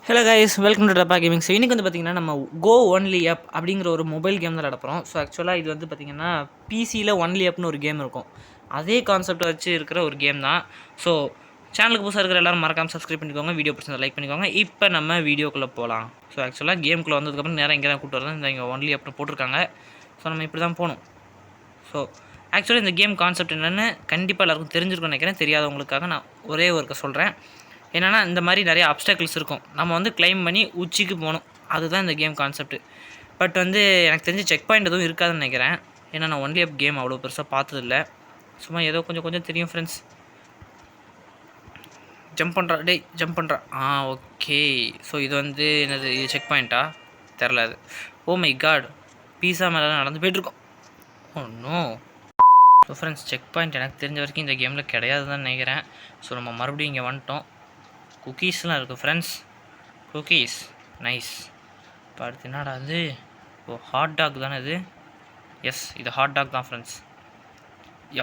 Hello guys, welcome to டப்பா gaming. So இன்றைக்கி வந்து பார்த்திங்கன்னா நம்ம கோ ஒன்லி அப் அப்படிங்கிற ஒரு மொபைல் கேம் தான் நடப்புகிறோம். ஸோ ஆக்சுவலாக இது வந்து பார்த்திங்கன்னா பிசியில் ஒன்லி அப்னு ஒரு கேம் இருக்கும். அதே கான்செப்ட் வச்சு இருக்கிற ஒரு கேம் தான். ஸோ சேனலுக்கு புதுசாக இருக்கிற எல்லோரும் மறக்காமல் சப்ஸ்கிரைப் பண்ணிக்கோங்க, வீடியோ பிடிச்சதை லைக் பண்ணிக்கோங்க. இப்போ நம்ம வீடியோக்குள்ளே போகலாம். ஸோ ஆக்சுவலாக கேமுக்குள்ளே வந்ததுக்கப்புறம் நேரம் இங்கே தான் கூப்பிட்டு வரதான் இந்த இங்கே ஒன்லி அப்னு போட்டிருக்காங்க. ஸோ நம்ம இப்படி தான் போகணும். ஸோ ஆக்சுவலாக இந்த கேம் கான்செப்ட் என்னென்னு கண்டிப்பாக எல்லாருக்கும் தெரிஞ்சிருக்கும்னு நினைக்கிறேன். தெரியாதவங்களுக்காக நான் ஒரே ஒருக்க சொல்கிறேன். என்னென்னா இந்த மாதிரி நிறைய அப்டாக்கிள்ஸ் இருக்கும். நம்ம வந்து கிளைம் பண்ணி உச்சிக்கு போகணும். அதுதான் இந்த கேம் கான்செப்ட். பட் வந்து எனக்கு தெரிஞ்சு செக் பாயிண்ட் எதுவும் இருக்காதுன்னு நினைக்கிறேன். ஏன்னா நான் ஒன்லி அப் கேம் அவ்வளோ பெருசாக பார்த்ததில்ல. சும்மா ஏதோ கொஞ்சம் தெரியும் ஃப்ரெண்ட்ஸ். ஜம்ப் பண்ணுறா, ஜம்ப் பண்ணுறா. ஓகே. ஸோ இது வந்து என்னது, இது செக் பாயிண்ட்டா தெரில. அது ஓ மை காட், பீஸா மேலே நடந்து போய்ட்டுருக்கோம். ஒன்றும். ஸோ ஃப்ரெண்ட்ஸ், செக் பாயிண்ட் எனக்கு தெரிஞ்ச வரைக்கும் இந்த கேமில் கிடையாது தான் நினைக்கிறேன். ஸோ நம்ம மறுபடியும் இங்கே வந்துட்டோம். குக்கீஸ்லாம் இருக்குது ஃப்ரெண்ட்ஸ். Cookies nice. இப்போ அடுத்து என்னடா அது? ஓ, ஹாட் டாக் தானே இது? எஸ், இது ஹாட் டாக் தான் ஃப்ரெண்ட்ஸ்.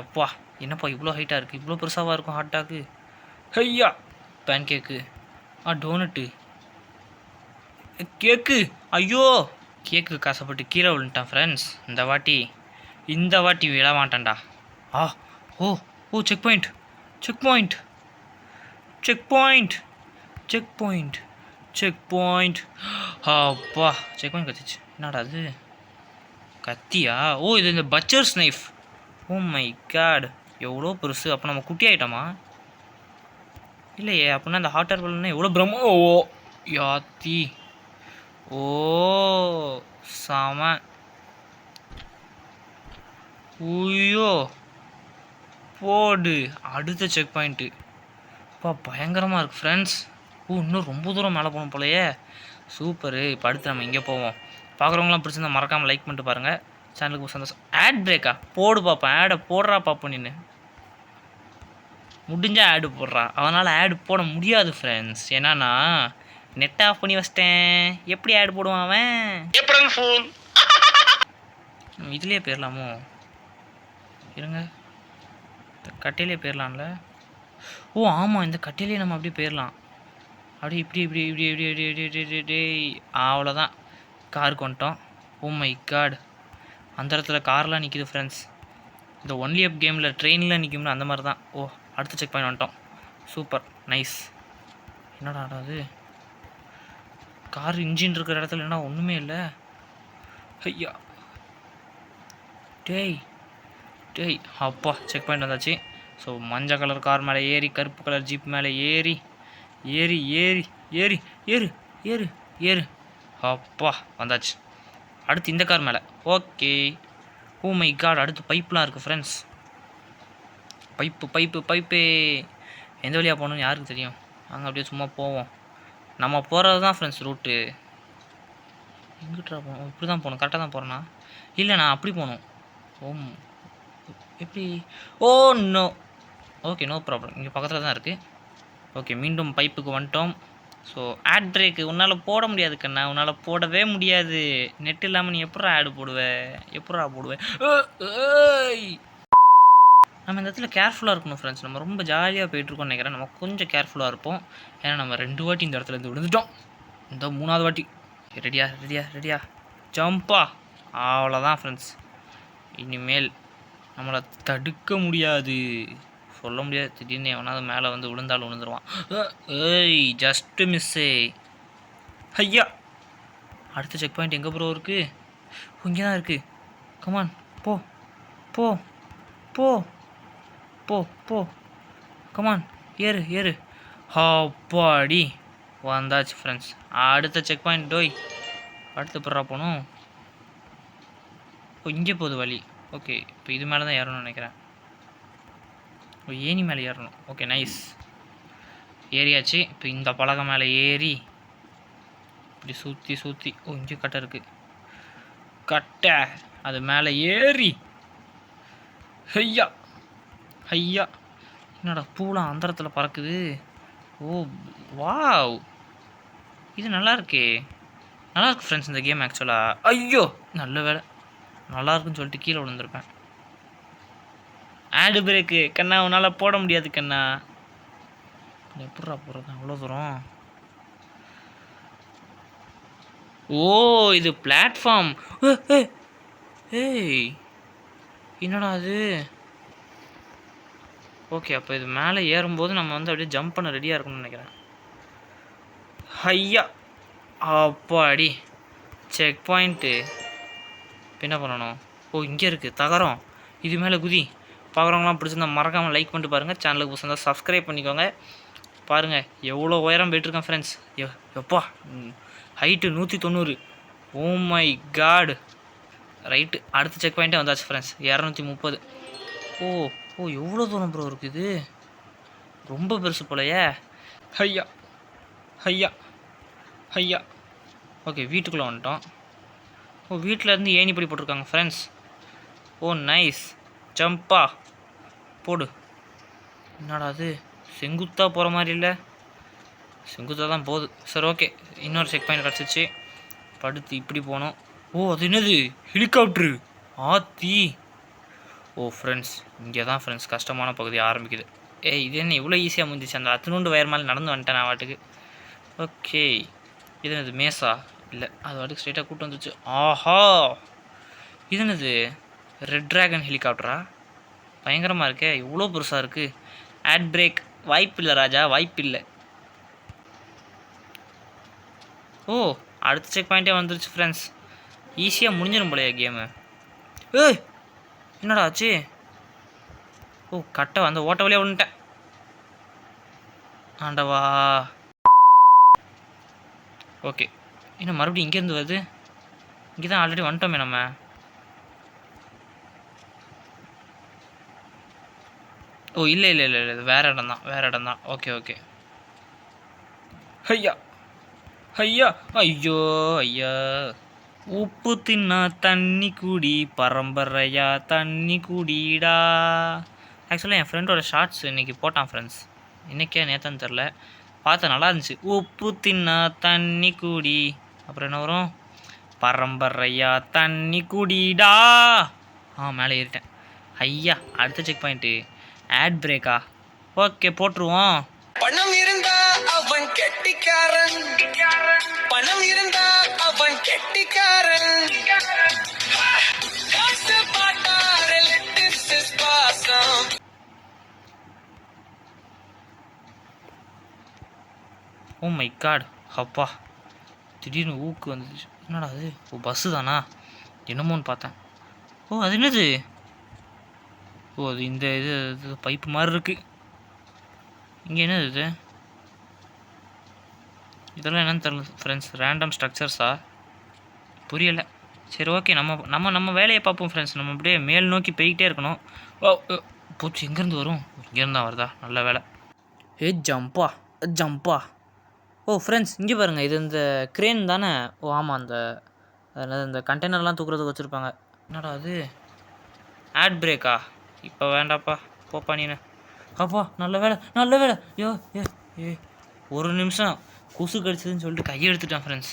எப்பா, என்னப்பா இவ்வளோ ஹைட்டாக இருக்குது? இவ்வளோ பெருசாக இருக்கும் ஹாட் டாக்கு? ஐயா, பேன் கேக்கு. Donut, cake. ஐயோ, கேக்கு காசப்பட்டு கீழே விழுந்துட்டான் ஃப்ரெண்ட்ஸ். இந்த வாட்டி விழ மாட்டான்டா. ஓ ஓ, check point, check point, check point, check point, check point. அப்பா, செக் பாயிண்ட் கத்திச்சு. என்னடா அது? கத்தியா? ஓ, இது இந்த butcher's knife. Oh my God, எவ்வளோ பெருசு. அப்போ நம்ம குட்டி ஆகிட்டோமா? இல்லையே. அப்படின்னா அந்த ஹாட் ஏர் பலூன்னா எவ்வளோ பிரம்மோ. ஓ யாத்தி, ஓ சாம. ஐயோ, போடு. அடுத்த செக் பாயிண்ட்டு. அப்பா பயங்கரமாக இருக்குது ஃப்ரெண்ட்ஸ். இன்னும் ரொம்ப தூரம் மேலே போகணும் போலையே. சூப்பரு. இப்போ அடுத்து நம்ம இங்கே போவோம். பார்க்குறவங்களாம் பிடிச்சிருந்தா மறக்காமல் லைக் பண்ணிட்டு பாருங்கள். சேனலுக்கு சந்தோஷம். ஆட் பிரேக்கா? போடு பார்ப்பேன். ஆடை போடுறா பார்ப்போம். நின்று முடிஞ்சால் ஆடு போடுறா. அவனால் ஆடு போட முடியாது ஃப்ரெண்ட்ஸ். ஏன்னா நெட் ஆஃப் பண்ணி வச்சிட்டேன். எப்படி ஆடு போடுவான் அவன்? இதுலேயே போயிடலாமோ? இருங்க, இந்த கட்டையிலே போயிடலாம்ல. ஓ ஆமாம், இந்த கட்டையிலே நம்ம அப்படியே போயிடலாம். அப்படியே இப்படி இப்படி இப்படி இப்படி இப்படி இப்படி இப்படி இப்படி. அவ்வளோதான், காருக்கு வந்துட்டோம். ஓ மை காட், அந்த இடத்துல கார்லாம் நிற்கிது ஃப்ரெண்ட்ஸ். இந்த ஒன்லி அப் கேமில் ட்ரெயினில் நிற்கும்ல, அந்த மாதிரி தான். ஓ, அடுத்த செக் பாயிண்ட் வந்துட்டோம். Super nice. என்னடா அது? கார் இன்ஜின் இருக்கிற இடத்துல என்ன ஒன்றுமே இல்லை. ஐயா, டேய் டேய். அப்பா, செக் பாயிண்ட் வந்தாச்சு. ஸோ மஞ்சள் கலர் கார் மேலே ஏறி, கருப்பு கலர் ஜீப் மேலே ஏறி ஏறி ஏறி ஏறி ஏறு ஏறு ஏறு. அப்பா வந்தாச்சு. அடுத்து இந்த கார் மேலே. ஓகே. ஓ மை காட், அடுத்து பைப்லாம் இருக்குது ஃப்ரெண்ட்ஸ். Pipe pipe pipe. எந்த வழியாக போகணுன்னு யாருக்கு தெரியும்? அங்கே அப்படியே சும்மா போவோம். நம்ம போகிறது தான் ஃப்ரெண்ட்ஸ் ரூட்டு. எங்கிட்டா போகணும்? இப்படி தான் போகணும். கரெக்டாக தான் போகிறேன்னா? இல்லை, நான் அப்படி போகணும். எப்படி? Oh no. Okay, no problem. இங்கே பக்கத்தில் தான் இருக்குது. ஓகே, மீண்டும் பைப்புக்கு வந்துட்டோம். ஸோ ஆட் பிரேக்கு உன்னால் போட முடியாது கண்ணா. உன்னால் போடவே முடியாது. நெட் இல்லாமல் நீ எப்படா ஆடு போடுவேன்? நம்ம இந்த இடத்துல கேர்ஃபுல்லாக இருக்கணும் ஃப்ரெண்ட்ஸ். நம்ம ரொம்ப ஜாலியாக போயிட்டுருக்கோம்னு நினைக்கிறேன். நம்ம கொஞ்சம் கேர்ஃபுல்லாக இருப்போம். ஏன்னா நம்ம 2 வாட்டி இந்த இடத்துல இருந்து விழுந்துட்டோம். இந்த 3வது வாட்டி. ரெடியா ரெடியா ரெடியா? ஜம்பா. அவ்வளோதான் ஃப்ரெண்ட்ஸ். இனிமேல் நம்மளை தடுக்க முடியாது. சொல்ல முடியாது. திடீர்னு எவனாவது மேலே வந்து விழுந்தாலும் விழுந்துருவான். ஏய், ஜஸ்ட்டு மிஸ்ஸே. ஐயா, அடுத்த செக் பாயிண்ட் எங்கே ப்ரோ இருக்குது? இங்கே தான் இருக்குது. கமான், போ போ போ போ போ. கமான், ஏறு ஏறு. அப்பாடி வந்தாச்சு ஃப்ரெண்ட்ஸ். அடுத்த செக் பாயிண்ட். டோய், அடுத்து போடுறா போகணும். இங்கே போகுது வழி. ஓகே, இப்போ இது மேலே தான் ஏறணும்னு நினைக்கிறேன். ஏணி மேலே ஏறணும். ஓகே நைஸ், ஏறியாச்சு. இப்போ இந்த பலகை மேலே ஏறி இப்படி சுற்றி. ஓ, இங்கே கட்டை இருக்குது. கட்டை அது மேலே ஏறி. ஐயா ஐயா, என்னடா பூலாம் அந்த இடத்துல பறக்குது. ஓ வாவ், இது நல்லா இருக்கு ஃப்ரெண்ட்ஸ் இந்த கேம் ஆக்சுவலாக. ஐயோ, நல்ல வேலை, நல்லா இருக்குன்னு சொல்லிட்டு கீழே விழுந்திருப்பேன். ஆடு பிரேக்கு கண்ணா, உன்னால் போட முடியாது கண்ணா. எப்பட்றா போகிறது அவ்வளோ தூரம்? ஓ இது பிளாட்ஃபார்ம். ஏய் என்னடா அது? ஓகே அப்போ இது மேலே ஏறும்போது நம்ம வந்து அப்படியே ஜம்ப் பண்ண ரெடியாக இருக்கணும்னு நினைக்கிறேன். ஐயா அப்பாடி செக் பாயிண்ட்டு. இப்போ என்ன பண்ணணும்? ஓ இங்கே இருக்குது தகரம். இது மேலே குதி. பார்க்குறவங்களாம் பிடிச்சிருந்தா மறக்காமல் லைக் பண்ணிட்டு பாருங்கள். சேனலுக்கு புதுசாக சப்ஸ்கிரைப் பண்ணிக்கோங்க. பாருங்கள் எவ்வளோ உயரம் போய்ட்டுருக்கேன் ஃப்ரெண்ட்ஸ். எப்பா height 190. Oh my god. Right அடுத்த செக் பாயிண்ட்டே வந்தாச்சு ஃப்ரெண்ட்ஸ். 230. ஓ ஓ எவ்வளோ தூரம் ப்ரோ இருக்குது? ரொம்ப பெருசு போலையே. ஐயா ஐயா ஐயா. ஓகே வீட்டுக்குள்ளே வந்துட்டோம். ஓ வீட்டில் இருந்து ஏணிப்படி போட்டிருக்காங்க ஃப்ரெண்ட்ஸ். ஓ நைஸ். ஜம்பா போடு. என்னடா அது செங்குத்தாக போகிற மாதிரி இல்லை? செங்குத்தாக தான் போகுது. சரி ஓகே இன்னொரு செக் பாயிண்ட் கிடச்சிச்சு. படுத்து இப்படி போனோம். ஓ அது என்னது ஹெலிகாப்டரு? ஆத்தி. ஓ ஃப்ரெண்ட்ஸ் இங்கே தான் ஃப்ரெண்ட்ஸ் கஷ்டமான பகுதி ஆரம்பிக்குது. ஏய் இது என்ன இவ்வளோ ஈஸியாக முடிஞ்சிச்சு? அந்த அத்துணுண்டு வயர் மேலே நடந்து வந்துட்டேன் நான் வாட்டுக்கு. ஓகே இது என்னது மேஸா? இல்லை அது வாட்டுக்கு ஸ்ட்ரெயிட்டாக கூப்பிட்டு வந்துச்சு. ஆஹா இது என்னது ரெட் ட்ராகன் ஹெலிகாப்டரா? பயங்கரமாக இருக்கே. இவ்வளோ பெருசாக இருக்குது. ஆட் பிரேக் வாய்ப்பு இல்லை ராஜா வாய்ப்பு இல்லை. ஓ அடுத்த செக் பாயிண்ட்டே வந்துருச்சு ஃப்ரெண்ட்ஸ். ஈஸியாக முடிஞ்சிடும் போலையா கேமு. ஏய் என்னடா ஆச்சு? ஓ கட்டை அந்த ஓட்ட வழியாக விழுந்துட்டேன். ஆண்டவா. ஓகே இன்னும் மறுபடியும் இங்கேருந்து வருது. இங்கே தான் ஆல்ரெடி வந்துட்டோமே நம்ம. ஓ இல்லை இல்லை இல்லை இல்லை வேறு இடம் தான் வேறு இடம் தான். Okay okay. ஐயா ஐயா ஐயோ ஐயா. உப்பு தின்னா தண்ணி குடி பரம்பரையா தண்ணி குடிடா. ஆக்சுவலாக என் ஃப்ரெண்டோட ஷார்ட்ஸ் இன்றைக்கி போட்டான் ஃப்ரெண்ட்ஸ். இன்றைக்கே நேத்தான்னு தெரில. பார்த்தா நல்லா இருந்துச்சு. உப்பு தின்னா தண்ணி குடி. அப்புறம் என்ன வரும்? பரம்பரையா தண்ணி குடிடா. மேலே ஏறிட்டேன். ஐயா அடுத்த செக் பாயிண்ட்டு ஆட் பிரேக்கா? ஓகே போட்டுருவோம். பணம் இருந்தா அவன் கெட்டிக்காரன். பணம் இருந்தா அவன் கெட்டிக்காரன். ஓ மை காட் அப்பா திடீர்னு ஊக்கு வந்துச்சு. என்னடா அது? ஓ பஸ்ஸு தானா என்னமோன்னு பார்த்தேன். ஓ அது என்னது? ஓ அது இந்த இது பைப்பு மாதிரி இருக்குது. இங்கே என்னது இது? இதெல்லாம் என்னன்னு தெரியல ஃப்ரெண்ட்ஸ். ரேண்டம் ஸ்ட்ரக்சர்ஸா? புரியலை. சரி ஓகே நம்ம நம்ம நம்ம வேலையை பார்ப்போம் ஃப்ரெண்ட்ஸ். நம்ம அப்படியே மேல் நோக்கி போய்கிட்டே இருக்கணும். ஓ போச்சு எங்கேருந்து வரும்? இங்கேருந்து தான் வருதா? நல்ல வேலை. ஜம்பா ஜம்பா. ஓ ஃப்ரெண்ட்ஸ் இங்கே பாருங்கள். இது இந்த க்ரேன் தானே? ஓ ஆமாம் அந்த இந்த கண்டெய்னர்லாம் தூக்குறதுக்கு வச்சுருப்பாங்க. என்னடா அது? ஆட் பிரேக்கா? இப்போ வேண்டாப்பா போப்பா நீனு. அப்பா நல்ல வேலை நல்ல வேலை. ஏ ஒரு நிமிஷம் கொசு கடிச்சதுன்னு சொல்லிட்டு கையை எடுத்துட்டான் ஃப்ரெண்ட்ஸ்.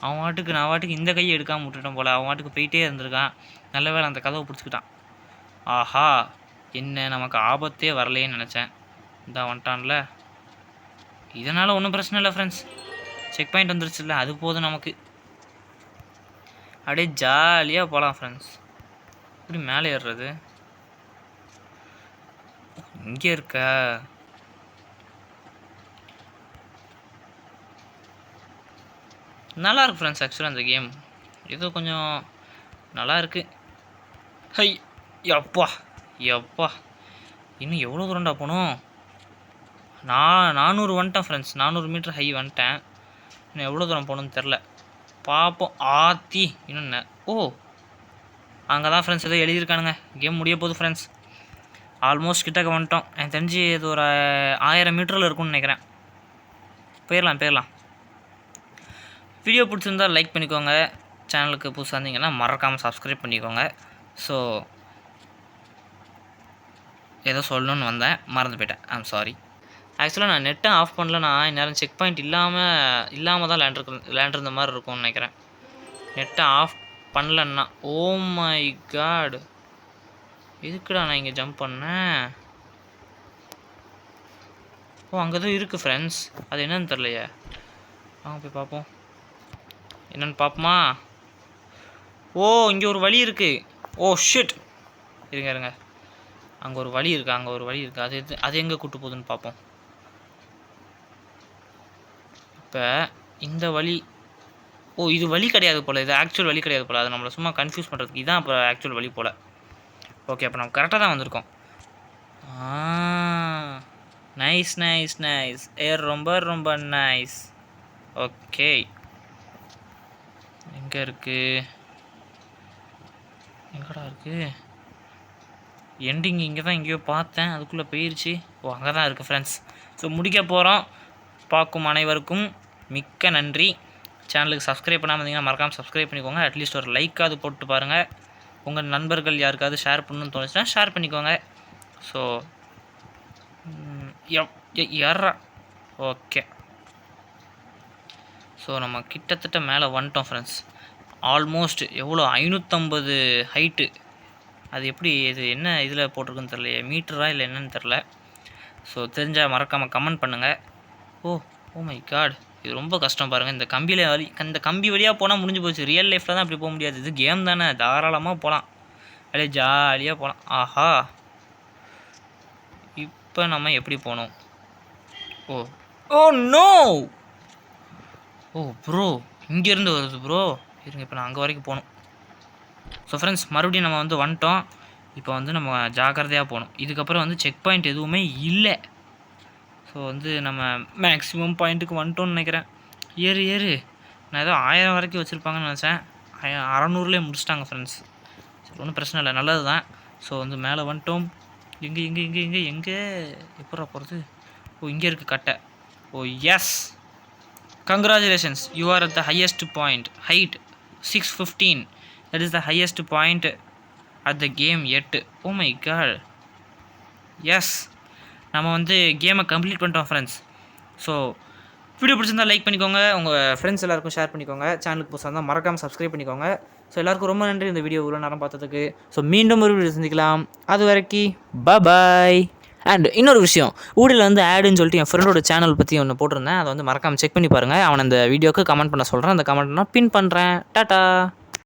அவன் வாட்டுக்கு நான் வாட்டுக்கு இந்த கையை எடுக்காமல் விட்டுட்டேன் போல். அவன் வாட்டுக்கு போயிட்டே இருந்திருக்கான். நல்ல வேலை அந்த கதவை பிடிச்சிக்கிட்டான். ஆஹா என்ன நமக்கு ஆபத்தே வரலையேன்னு நினச்சேன். இந்த வந்துட்டான்ல. இதனால் ஒன்றும் பிரச்சனை இல்லை ஃப்ரெண்ட்ஸ். செக் பாயிண்ட் வந்துருச்சுல்ல அது போதும் நமக்கு. அப்படியே ஜாலியாக போகலாம் ஃப்ரெண்ட்ஸ். இப்படி மேலே ஏறுறது? இங்கே இருக்க நல்லா இருக்கு ஃப்ரெண்ட்ஸ். ஆக்சுவலாக அந்த கேம் ஏதோ கொஞ்சம் நல்லா இருக்குது. ஹை எப்பா எப்பா இன்னும் எவ்வளோ தூரண்டா போகணும்? 400 வந்துட்டேன் ஃப்ரெண்ட்ஸ். 400 மீட்டர் ஹை வந்துட்டேன். இன்னும் எவ்வளோ தூரம் போகணுன்னு தெரில. பார்ப்போம். ஆத்தி இன்னும் ஓ அங்கே தான் ஃப்ரெண்ட்ஸ் ஏதோ எழுதியிருக்கானுங்க. கேம் முடிய போகுது ஃப்ரெண்ட்ஸ். ஆல்மோஸ்ட் கிட்டக்க வந்துட்டோம். எனக்கு தெரிஞ்சு இது ஒரு 1000 மீட்டரில் இருக்கும்னு நினைக்கிறேன். போயிடலாம். வீடியோ பிடிச்சிருந்தால் லைக் பண்ணிக்கோங்க. சேனலுக்கு புதுசாக இருந்தீங்கன்னா மறக்காமல் சப்ஸ்கிரைப் பண்ணிக்கோங்க. ஸோ ஏதோ சொல்லணுன்னு வந்தேன் மறந்து போயிட்டேன். I'm sorry. ஆக்சுவலாக நான் நெட்டை ஆஃப் பண்ணலன்னா இந்நேரம் செக் பாயிண்ட் இல்லாமல் தான் லேண்டிருந்த மாதிரி இருக்கும்னு நினைக்கிறேன். நெட்டை ஆஃப் பண்ணலன்னா. ஓ மை காட் எதுக்குடா நான் இங்கே ஜம்ப் பண்ணேன்? ஓ அங்கே தான் இருக்குது ஃப்ரெண்ட்ஸ். அது என்னன்னு தெரிலையே. வாங்க போய் பார்ப்போம். என்னென்னு பார்ப்போமா? ஓ, இங்கே ஒரு வழி இருக்குது. ஓ ஷிட், இருங்க. அங்கே ஒரு வழி இருக்குது. அது எங்கே கூட்டு போகுதுன்னு பார்ப்போம். இப்போ இந்த வழி, ஓ இது வழி கிடையாது போல், இது ஆக்சுவல் வழி கிடையாது போல். அது நம்மளை சும்மா கன்ஃபியூஸ் பண்ணுறதுக்கு இதான் இப்போ ஆக்சுவல் வழி போல். ஓகே, அப்போ நம்ம கரெக்டாக தான் வந்திருக்கோம். நைஸ். ரொம்ப நைஸ். ஓகே, எங்கே இருக்குது? எங்கடா இருக்குது? எண்டிங் இங்கே தான் எங்கேயோ பார்த்தேன், அதுக்குள்ளே போயிடுச்சு. ஓ, அங்கே தான் இருக்குது ஃப்ரெண்ட்ஸ். ஸோ முடிக்க போகிறோம். பார்க்கும் அனைவருக்கும் மிக்க நன்றி. சேனலுக்கு சப்ஸ்கிரைப் பண்ணாமல் இருந்தீங்கன்னா மறக்காமல் சப்ஸ்கிரைப் பண்ணிக்கோங்க. அட்லீஸ்ட் ஒரு லைக்காவது போட்டு பாருங்கள். உங்கள் நண்பர்கள் யாருக்காவது ஷேர் பண்ணணும்னு தோணுச்சுன்னா ஷேர் பண்ணிக்கோங்க. ஸோ யாரா ஓகே. ஸோ நம்ம கிட்டத்தட்ட மேலே வந்துட்டோம் ஃப்ரெண்ட்ஸ். ஆல்மோஸ்ட் எவ்வளோ 550 ஹைட்டு. அது எப்படி, இது என்ன இதில் போட்டிருக்குன்னு தெரில, மீட்டரா இல்லை என்னன்னு தெரில. ஸோ தெரிஞ்சால் மறக்காமல் கமெண்ட் பண்ணுங்கள். ஓ மை காட், இது ரொம்ப கஷ்டம் பாருங்கள். இந்த கம்பி வழியாக போனால் முடிஞ்சு போச்சு. ரியல் லைஃப்பில் தான் அப்படி போக முடியாது. இது கேம் தானே, தாராளமாக போகலாம், அப்படியே ஜாலியாக போகலாம். ஆஹா, இப்போ நம்ம எப்படி போகணும்? ஓ நோ, ப்ரோ இங்கேருந்து வருது ப்ரோ. இருங்க, இப்போ நான் அங்கே வரைக்கும் போகணும். ஸோ ஃப்ரெண்ட்ஸ், மறுபடியும் நம்ம வந்துட்டோம். இப்போ நம்ம ஜாக்கிரதையாக போகணும். இதுக்கப்புறம் செக் பாயிண்ட் எதுவுமே இல்லை. ஸோ நம்ம மேக்ஸிமம் பாயிண்ட்டுக்கு வந்துட்டோம்னு நினைக்கிறேன். ஏறு. நான் ஏதோ 1000 வரைக்கும் வச்சுருப்பாங்கன்னு நினச்சேன். 600லேயே முடிச்சிட்டாங்க ஃப்ரெண்ட்ஸ். சரி, ஒன்றும் பிரச்சனை இல்லை, நல்லது தான். ஸோ மேலே வந்துட்டோம். எங்கே எப்படா போகிறது? இங்கே இருக்குது கட்டை. Yes, congratulations, you are at the highest point. Height 615. That is the highest point at the game yet. Oh my god, yes, நம்ம கேமை கம்ப்ளீட் பண்ணிட்டோம் ஃப்ரெண்ட்ஸ். ஸோ வீடியோ பிடிச்சிருந்தா லைக் பண்ணிக்கோங்க, உங்கள் ஃப்ரெண்ட்ஸ் எல்லாருக்கும் ஷேர் பண்ணிக்கோங்க. சேனலுக்கு புதுசாக இருந்தால் மறக்காமல் சப்ஸ்கிரைப் பண்ணிக்கோங்க. ஸோ எல்லாருக்கும் ரொம்ப நன்றி இந்த வீடியோ இவ்வளோ நேரம் பார்த்ததுக்கு. ஸோ மீண்டும் ஒரு வீடியோ சந்திக்கலாம். அது வரைக்கும் பாய். அண்ட் இன்னொரு விஷயம், ஊடியில் ஆடுன்னு சொல்லிட்டு என் ஃப்ரெண்டோட சேனல் பற்றி ஒன்று போட்டிருந்தேன். அதை மறக்காமல் செக் பண்ணி பாருங்கள். அவனை அந்த வீடியோக்கு கமெண்ட் பண்ண சொல்கிறேன். அந்த கமெண்ட் நான் பின் பண்ணுறேன். டாட்டா.